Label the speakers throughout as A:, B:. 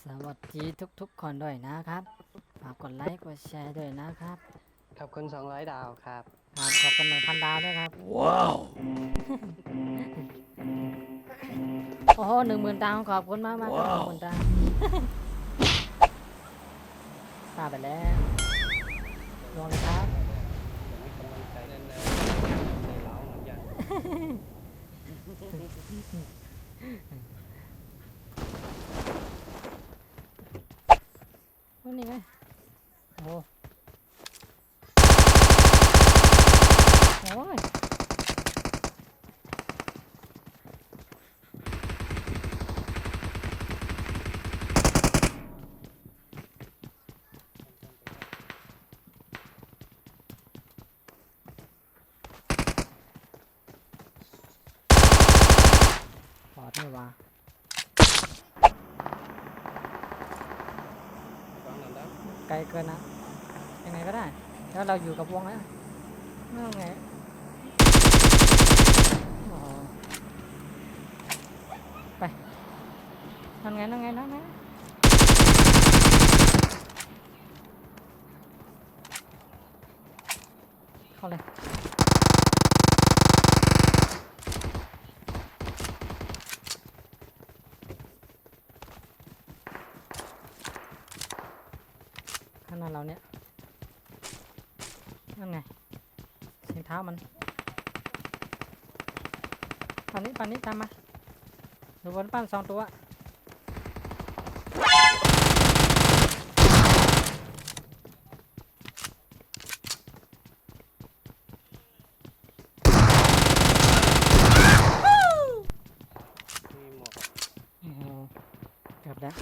A: สวัสดีทุกๆคนด้วยนะครับฝากกดไลค์กดแชร์ด้วยนะครับ
B: ขอบคุณ200 ดาวครับ
A: ขอบคุณ1,000 ดาวด้วยครับว้าวโอ้โห10,000 ดาวขอบคุณมากครับ10,000 ดาวตาไปแล้วลงเลยครับ
B: มีกำลังใจแน่นๆในเล้าเหมือนกัน
A: นี่ไงโอ้ยปอดไม่ว่าไกลเกินนะยังไงก็ได้แล้วเราอยู่กับวงแล้วไม่ต้องไงไปนั่นไงเข้าเลยข้างหน้าเราเนี่ยนั่นไงเสียงเท้ามันปันนี้ตามมาดูบนปั้น2 ตัว
B: มีหมวก
A: โอ้โหเกือบแล้ว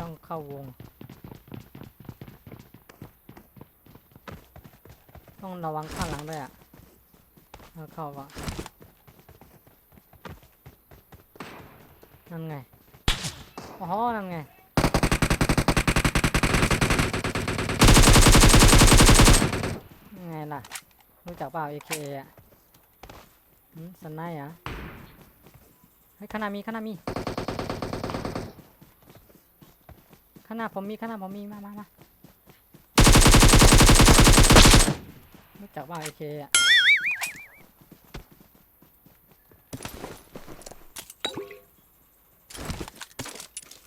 A: ต้องเข้าวงต้องระวังข้างหลังด้วยเข้าก็นั่นไงโอ้โหนั่นไงยังไงล่ะรู้จักเปล่า AKA สไนป์เฮ้ยข้างหน้ามีข้างหน้าผมมีมารู้จักเปล่า AKA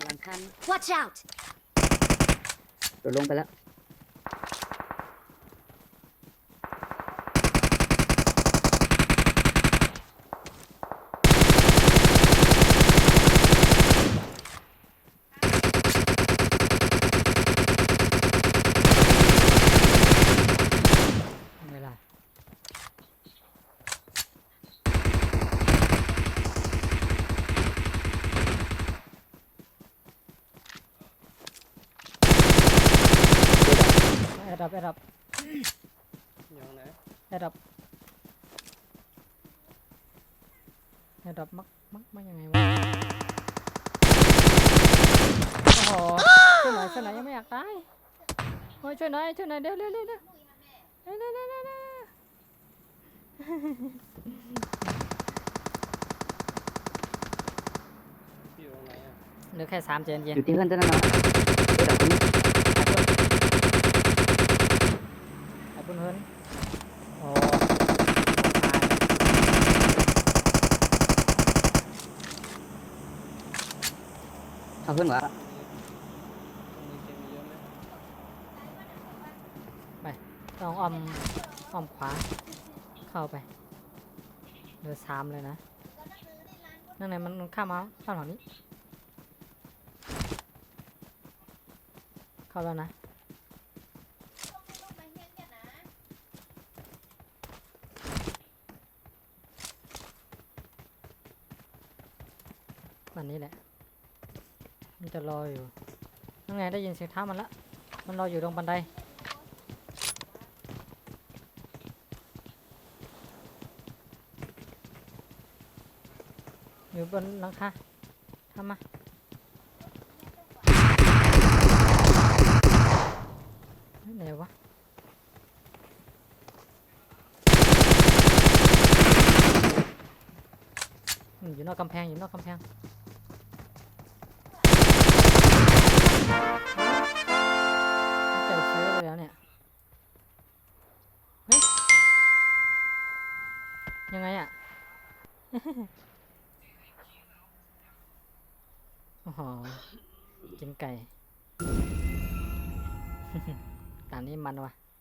C: หลังคัน Watch out โดดลงไปแล้ว
A: เวลาแอดดับ
B: ยังไง
A: แอดดับมักยังไงวะโอ้โหช่วยหน่อยยังไม่อยากตายโอ้ยช่วยหน่อยเร็ว
B: พี่อยู่ตรงไหนอ่ะ
A: เหลือแค่3 เจนเย็น
C: อยู่ที่เพื่อนเจ้าหน้าที่ระดับนี้
A: ไอ้ปุ้นเฮิร์นโอ้
C: เขาเพื่อนเหรอ
B: ตรงนี้เกมมีเยอะไหม
A: ต้องอ้อมขวาเข้าไปเหลือ3เลยนะนั่นไงมันข้ามมาข้างหลังนี้เข้าแล้วนะวันนี้แหละมันจะรออยู่นั่นไงได้ยินเสียงเท้ามันละมันรออยู่ตรงบันไดอยู่บนหลังคาทำมาไหนวะ อยู่นอกกำแพงอยู่นอกกำแพงเจอเชื้อไปแล้วเนี่ยเฮ้ยยังไงอ่ะ โอ้โหกินไก่ ตานนี้มันว่ะ